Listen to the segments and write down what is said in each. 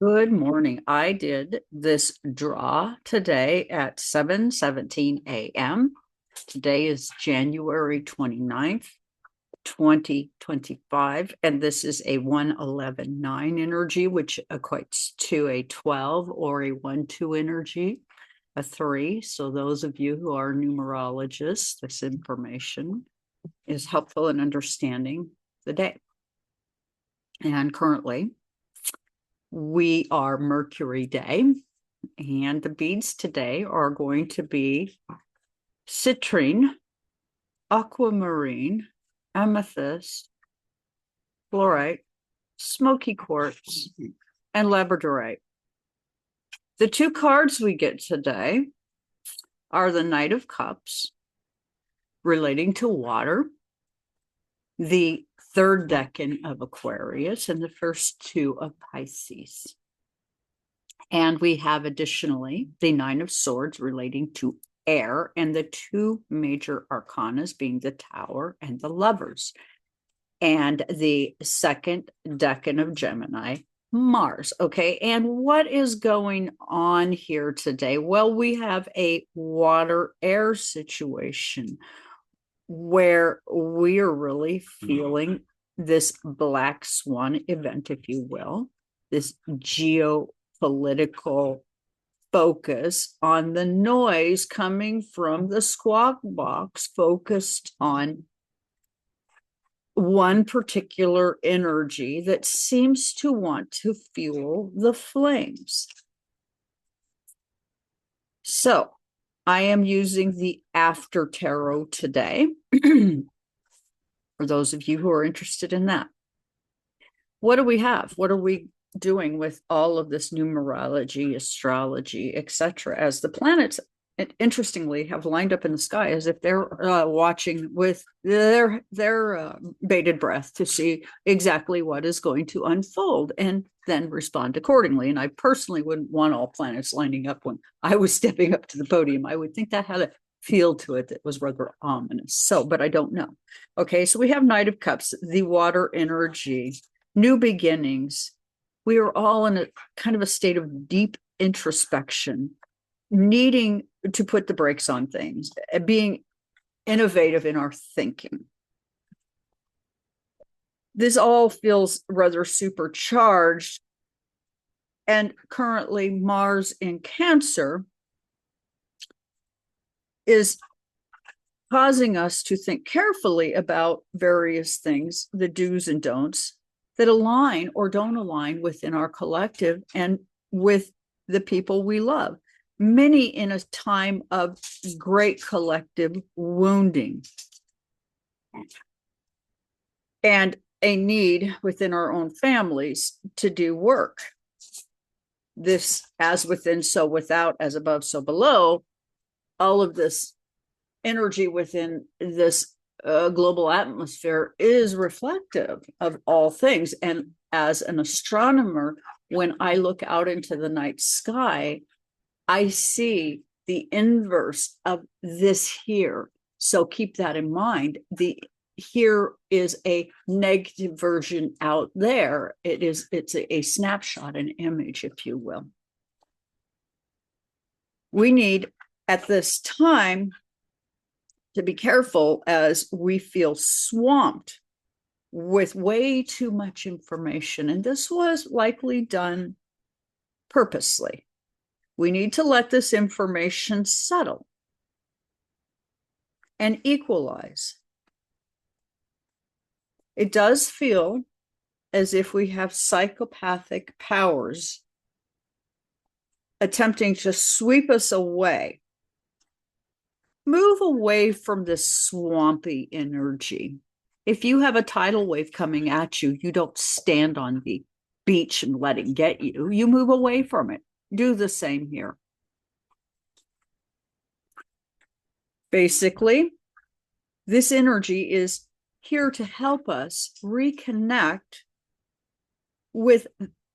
Good morning. I did this draw today at 7:17 a.m. Today is January 29th, 2025, and this is a 111.9 energy, which equates to a 12 or a 1-2 energy, a 3. So those of you who are numerologists, this information is helpful in understanding the day. And currently, we are Mercury day, and the beads today are going to be Citrine, aquamarine, amethyst, fluoride, smoky quartz, and Labradorite. The two cards we get today are the Knight of Cups, relating to water, the third decan of Aquarius, and the first two of Pisces. And we have additionally the Nine of Swords relating to air, and the two major arcanas being the Tower and the Lovers. And the second decan of Gemini, Mars. Okay, and what is going on here today? Well, we have a water-air situation where we are really feeling this black swan event, if you will, this geopolitical focus on the noise coming from the squawk box, focused on one particular energy that seems to want to fuel the flames. So I am using the After Tarot today for those of you who are interested in that. What do we have? What are we doing with all of this numerology, astrology, etc., as the planets, interestingly, have lined up in the sky as if they're watching with their bated breath to see exactly what is going to unfold and then respond accordingly. And I personally wouldn't want all planets lining up when I was stepping up to the podium. I would think that had a feel to it that was rather ominous. So, but I don't know. Okay, so we have Knight of Cups, the water energy, new beginnings. We are all in a kind of a state of deep introspection, needing to put the brakes on things, being innovative in our thinking. This all feels rather supercharged. And currently, Mars in Cancer is causing us to think carefully about various things, the do's and don'ts, that align or don't align within our collective and with the people we love. Many in a time of great collective wounding and a need within our own families to do work. This, as within, so without, as above, so below, all of this energy within this global atmosphere is reflective of all things. And as an astronomer, when I look out into the night sky, I see the inverse of this here. So keep that in mind. Here is a negative version out there. It's a snapshot, an image, if you will. We need at this time to be careful as we feel swamped with way too much information. And this was likely done purposely. We need to let this information settle and equalize. It does feel as if we have psychopathic powers attempting to sweep us away. Move away from this swampy energy. If you have a tidal wave coming at you, you don't stand on the beach and let it get you. You move away from it. Do the same here. Basically, this energy is here to help us reconnect with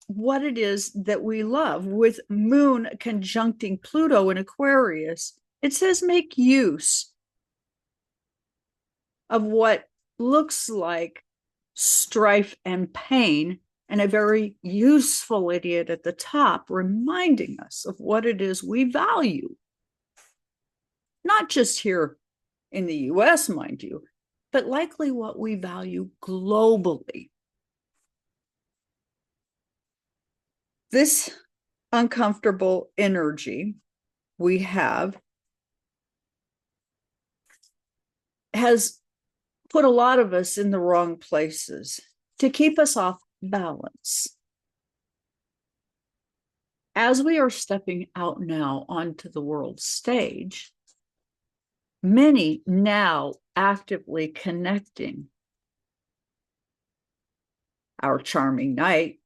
what it is that we love. With Moon conjuncting Pluto in Aquarius, it says make use of what looks like strife and pain and a very useful idiot at the top, reminding us of what it is we value. Not just here in the US, mind you, but likely what we value globally. This uncomfortable energy we have has put a lot of us in the wrong places to keep us off balance. As we are stepping out now onto the world stage, many now actively connecting. Our charming knight,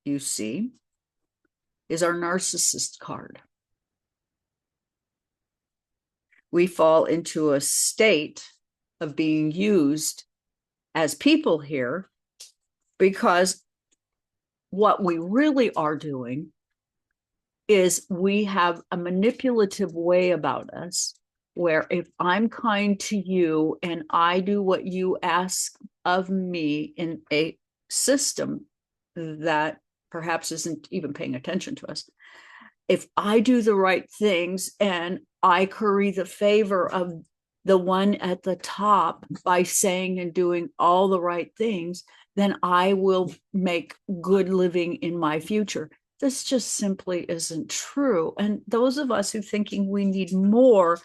you see, is our narcissist card. We fall into a state of being used as people here because what we really are doing is we have a manipulative way about us where if I'm kind to you and I do what you ask of me in a system that perhaps isn't even paying attention to us, if I do the right things and I curry the favor of the one at the top by saying and doing all the right things, then I will make good living in my future. This just simply isn't true. And those of us who thinking we need more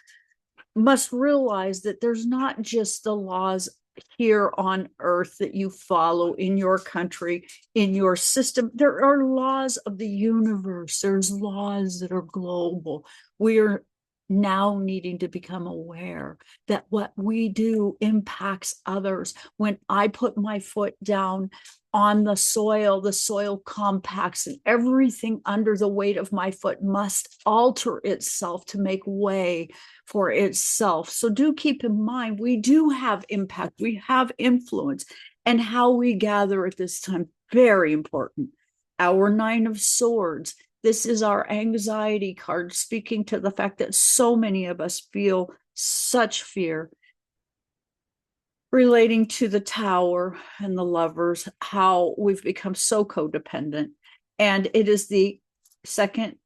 must realize that there's not just the laws here on earth that you follow in your country, in your system. There are laws of the universe. There's laws that are global. We are now needing to become aware that what we do impacts others. When I put my foot down on the soil compacts and everything under the weight of my foot must alter itself to make way for itself. So do keep in mind, we do have impact, we have influence, and how we gather at this time, very important. Our Nine of Swords, this is our anxiety card, speaking to the fact that so many of us feel such fear relating to the Tower and the Lovers, how we've become so codependent. And it is the second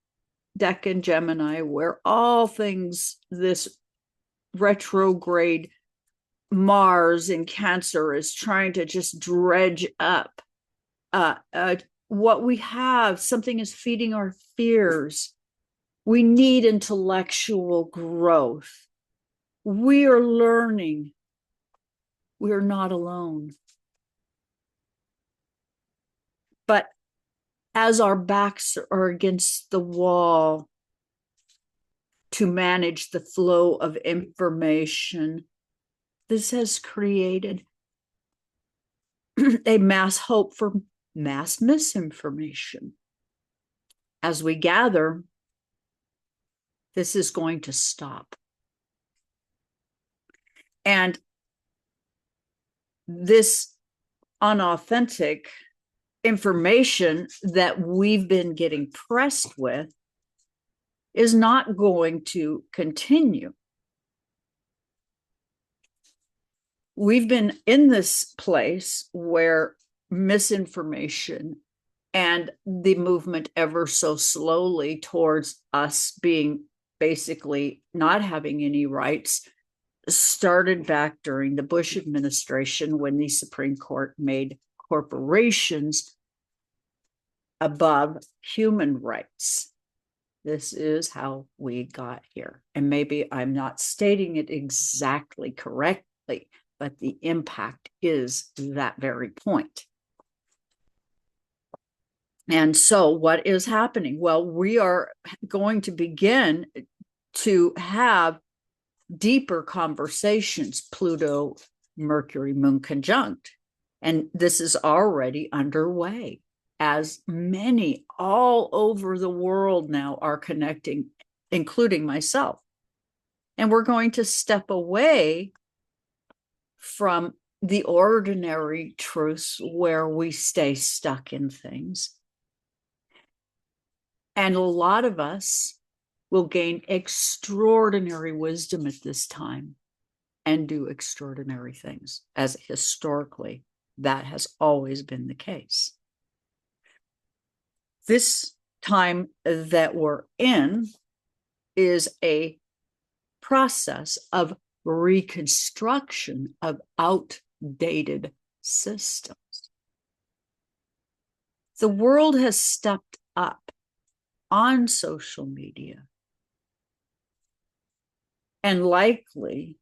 deck in Gemini where all things, this retrograde Mars in Cancer is trying to just dredge up what we have. Something is feeding our fears. We need intellectual growth. We are learning. We are not alone. But as our backs are against the wall to manage the flow of information, this has created a mass hope for mass misinformation. As we gather, this is going to stop. And this unauthentic information that we've been getting pressed with is not going to continue. We've been in this place where misinformation and the movement ever so slowly towards us being basically not having any rights started back during the Bush administration when the Supreme Court made corporations above human rights. This is how we got here. And maybe I'm not stating it exactly correctly, but the impact is that very point. And so what is happening? Well, we are going to begin to have deeper conversations, Pluto, Mercury, Moon conjunct. And this is already underway, as many all over the world now are connecting, including myself. And we're going to step away from the ordinary truths where we stay stuck in things. And a lot of us will gain extraordinary wisdom at this time and do extraordinary things, as historically that has always been the case. This time that we're in is a process of reconstruction of outdated systems. The world has stepped up on social media. And likely,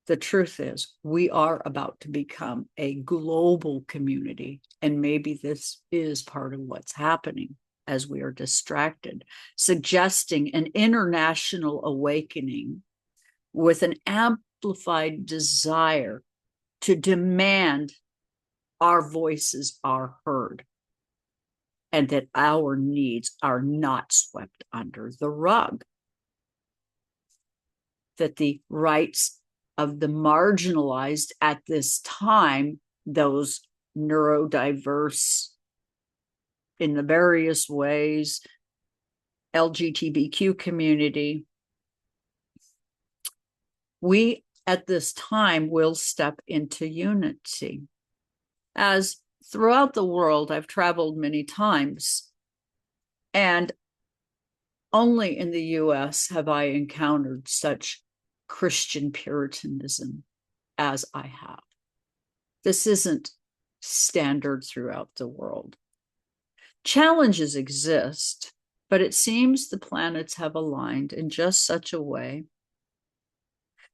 the truth is, we are about to become a global community. And maybe this is part of what's happening as we are distracted, suggesting an international awakening with an amplified desire to demand our voices are heard and that our needs are not swept under the rug, that the rights of the marginalized at this time, those neurodiverse in the various ways, LGBTQ community, we at this time will step into unity. As throughout the world, I've traveled many times, and only in the US have I encountered such Christian Puritanism as I have. This isn't standard throughout the world. Challenges exist, but it seems the planets have aligned in just such a way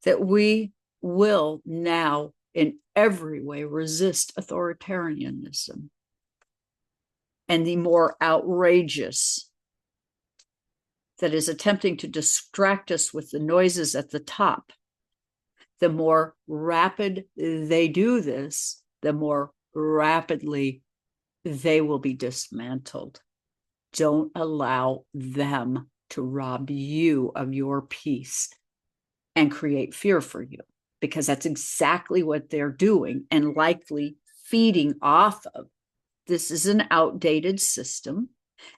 that we will now in every way resist authoritarianism and the more outrageous that is attempting to distract us with the noises at the top. The more rapid they do this, the more rapidly they will be dismantled. Don't allow them to rob you of your peace and create fear for you, because that's exactly what they're doing and likely feeding off of. This is an outdated system,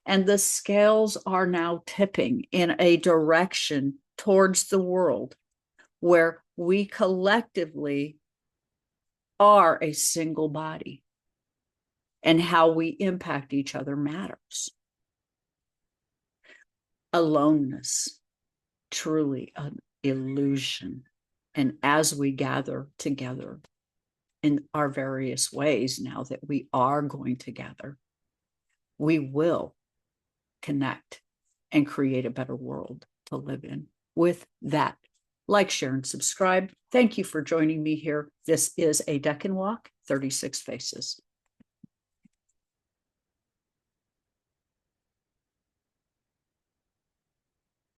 and the scales are now tipping in a direction towards the world where we collectively are a single body, and how we impact each other matters. Aloneness, truly an illusion. And as we gather together in our various ways, now that we are going together, we will connect and create a better world to live in. With that, like, share, and subscribe. Thank you for joining me here. This is a Deck and Walk, 36 Faces.